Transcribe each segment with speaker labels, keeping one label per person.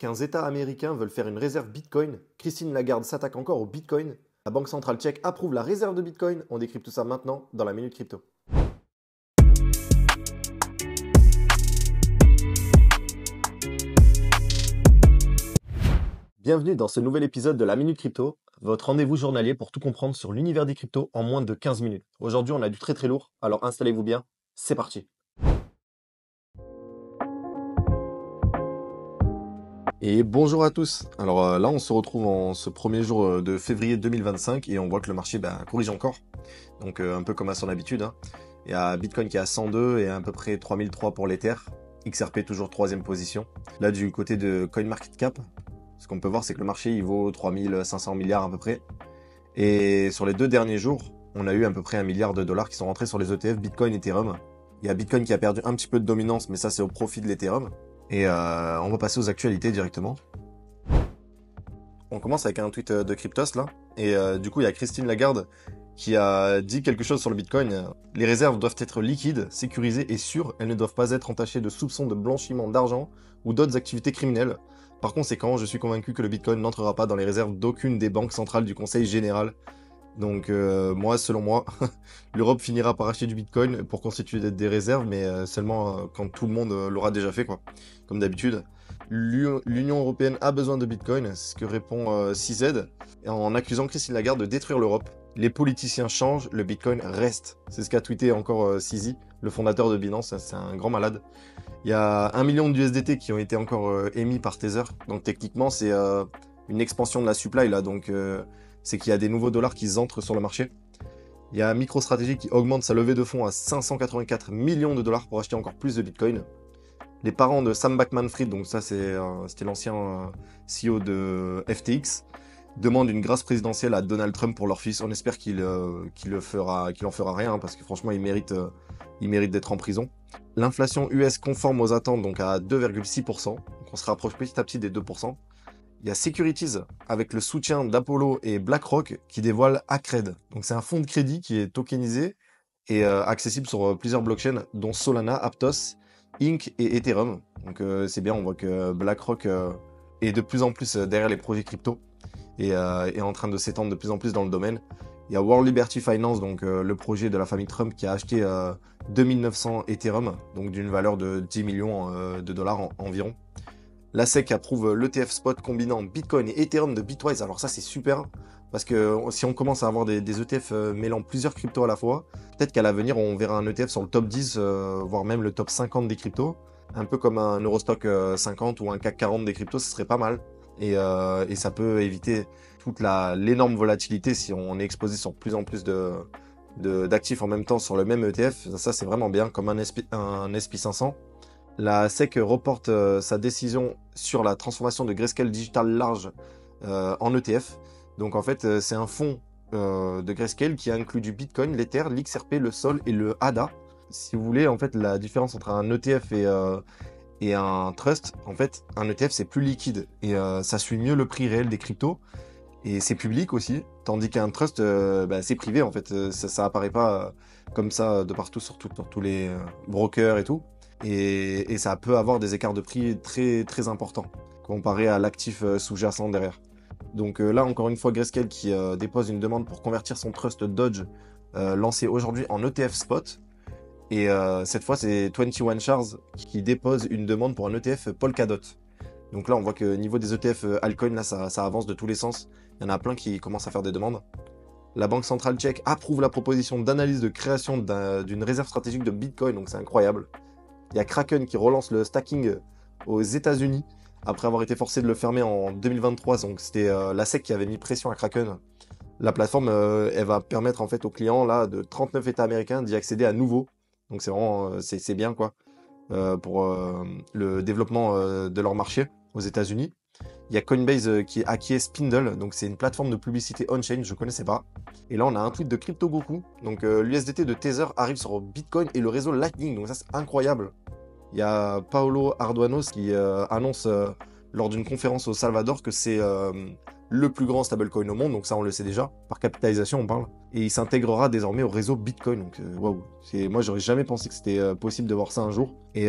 Speaker 1: qu'un État américain veut faire une réserve Bitcoin, Christine Lagarde s'attaque encore au Bitcoin, la Banque centrale tchèque approuve la réserve de Bitcoin, on décrypte tout ça maintenant dans la Minute Crypto. Bienvenue dans ce nouvel épisode de la Minute Crypto, votre rendez-vous journalier pour tout comprendre sur l'univers des cryptos en moins de 15 minutes. Aujourd'hui on a du très lourd, alors installez-vous bien, c'est parti. Et bonjour à tous. Alors là, on se retrouve en ce premier jour de février 2025 et on voit que le marché corrige encore. Donc un peu comme à son habitude. Il y a Bitcoin qui est à 102 et à peu près 3003 pour l'Ether. XRP toujours troisième position. Là, du côté de CoinMarketCap, ce qu'on peut voir, c'est que le marché il vaut 3500 milliards à peu près. Et sur les deux derniers jours, on a eu à peu près $1 milliard qui sont rentrés sur les ETF Bitcoin et Ethereum. Il y a Bitcoin qui a perdu un petit peu de dominance, mais ça c'est au profit de l'Ethereum. Et on va passer aux actualités directement. On commence avec un tweet de Cryptos là. Et du coup, il y a Christine Lagarde qui a dit quelque chose sur le Bitcoin. Les réserves doivent être liquides, sécurisées et sûres. Elles ne doivent pas être entachées de soupçons de blanchiment d'argent ou d'autres activités criminelles. Par conséquent, je suis convaincu que le Bitcoin n'entrera pas dans les réserves d'aucune des banques centrales du Conseil général. Donc selon moi, l'Europe finira par acheter du Bitcoin pour constituer des réserves, mais seulement quand tout le monde l'aura déjà fait, quoi. Comme d'habitude. L'Union européenne a besoin de Bitcoin, c'est ce que répond CZ, en accusant Christine Lagarde de détruire l'Europe. Les politiciens changent, le Bitcoin reste. C'est ce qu'a tweeté encore CZ, le fondateur de Binance, c'est un grand malade. Il y a 1 million d'USDT qui ont été encore émis par Tether, donc techniquement c'est une expansion de la supply là, donc c'est qu'il y a des nouveaux dollars qui entrent sur le marché. Il y a MicroStrategy qui augmente sa levée de fonds à 584 millions de dollars pour acheter encore plus de Bitcoin. Les parents de Sam Bankman-Fried, donc ça c'était l'ancien CEO de FTX, demandent une grâce présidentielle à Donald Trump pour leur fils. On espère qu'il en fera rien, parce que franchement il mérite d'être en prison. L'inflation US conforme aux attentes, donc à 2,6%, donc on se rapproche petit à petit des 2%. Il y a Securities avec le soutien d'Apollo et BlackRock qui dévoile Accred. Donc c'est un fonds de crédit qui est tokenisé et accessible sur plusieurs blockchains, dont Solana, Aptos, Inc et Ethereum. Donc c'est bien, on voit que BlackRock est de plus en plus derrière les projets crypto et est en train de s'étendre de plus en plus dans le domaine. Il y a World Liberty Finance, donc le projet de la famille Trump qui a acheté 2900 Ethereum, donc d'une valeur de 10 millions de dollars environ. La SEC approuve l'ETF spot combinant Bitcoin et Ethereum de Bitwise. Alors ça c'est super, parce que si on commence à avoir des ETF mêlant plusieurs cryptos à la fois, peut-être qu'à l'avenir on verra un ETF sur le top 10, voire même le top 50 des cryptos. Un peu comme un Eurostock 50 ou un CAC 40 des cryptos, ce serait pas mal. Et ça peut éviter toute l'énorme volatilité si on est exposé sur plus en plus d'actifs en même temps sur le même ETF. Ça c'est vraiment bien, comme un SP500. La SEC reporte sa décision sur la transformation de Grayscale Digital Large en ETF. Donc en fait, c'est un fonds de Grayscale qui inclut du Bitcoin, l'Ether, l'XRP, le Sol et le ADA. Si vous voulez, en fait, la différence entre un ETF et un trust, en fait, un ETF c'est plus liquide et ça suit mieux le prix réel des cryptos et c'est public aussi, tandis qu'un trust c'est privé en fait, ça apparaît pas comme ça de partout sur tous les brokers et tout. Et ça peut avoir des écarts de prix très importants comparé à l'actif sous-jacent derrière. Donc là, encore une fois, Grayscale qui dépose une demande pour convertir son trust Dodge lancé aujourd'hui en ETF spot. Et cette fois, c'est 21 Shares qui dépose une demande pour un ETF Polkadot. Donc là, on voit que niveau des ETF altcoin, là, ça avance de tous les sens. Il y en a plein qui commencent à faire des demandes. La Banque centrale tchèque approuve la proposition d'analyse de création d'une réserve stratégique de Bitcoin, donc c'est incroyable. Il y a Kraken qui relance le stacking aux États-Unis après avoir été forcé de le fermer en 2023. Donc c'était la SEC qui avait mis pression à Kraken. La plateforme, elle va permettre en fait aux clients là de 39 États américains d'y accéder à nouveau. Donc c'est vraiment c'est bien quoi pour le développement de leur marché aux États-Unis. Il y a Coinbase qui acquiert Spindle, donc c'est une plateforme de publicité on-chain, je connaissais pas. Et là on a un tweet de CryptoGoku, donc l'USDT de Tether arrive sur Bitcoin et le réseau Lightning, donc ça c'est incroyable. Il y a Paolo Ardoanos qui annonce lors d'une conférence au Salvador que c'est le plus grand stablecoin au monde, donc ça on le sait déjà, par capitalisation on parle, et il s'intégrera désormais au réseau Bitcoin, donc waouh, moi j'aurais jamais pensé que c'était possible de voir ça un jour, et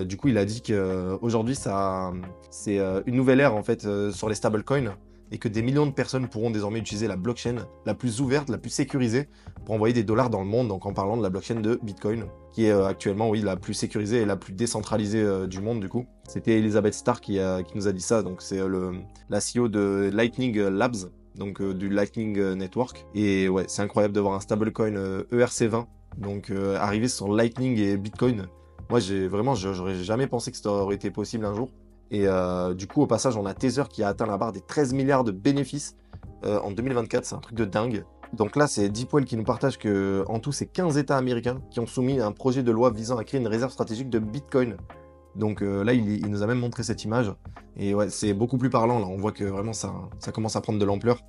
Speaker 1: du coup il a dit que aujourd'hui ça c'est une nouvelle ère en fait sur les stablecoins, et que des millions de personnes pourront désormais utiliser la blockchain la plus ouverte, la plus sécurisée, pour envoyer des dollars dans le monde, donc en parlant de la blockchain de Bitcoin, qui est actuellement, oui, la plus sécurisée et la plus décentralisée du monde, du coup. C'était Elizabeth Starr qui nous a dit ça, donc c'est la CEO de Lightning Labs, donc du Lightning Network. Et ouais, c'est incroyable de voir un stablecoin ERC20, donc arriver sur Lightning et Bitcoin. Moi, j'aurais jamais pensé que ça aurait été possible un jour. Et du coup, au passage, on a Tether qui a atteint la barre des 13 milliards de bénéfices en 2024. C'est un truc de dingue. Donc là, c'est Deepwell qui nous partage que en tout, c'est 15 États américains qui ont soumis un projet de loi visant à créer une réserve stratégique de Bitcoin. Donc là, il nous a même montré cette image. Et ouais, c'est beaucoup plus parlant. Là, on voit que vraiment ça commence à prendre de l'ampleur.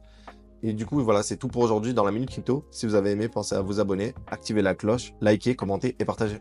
Speaker 1: Et du coup, voilà, c'est tout pour aujourd'hui dans la Minute Crypto. Si vous avez aimé, pensez à vous abonner, activer la cloche, liker, commenter et partager.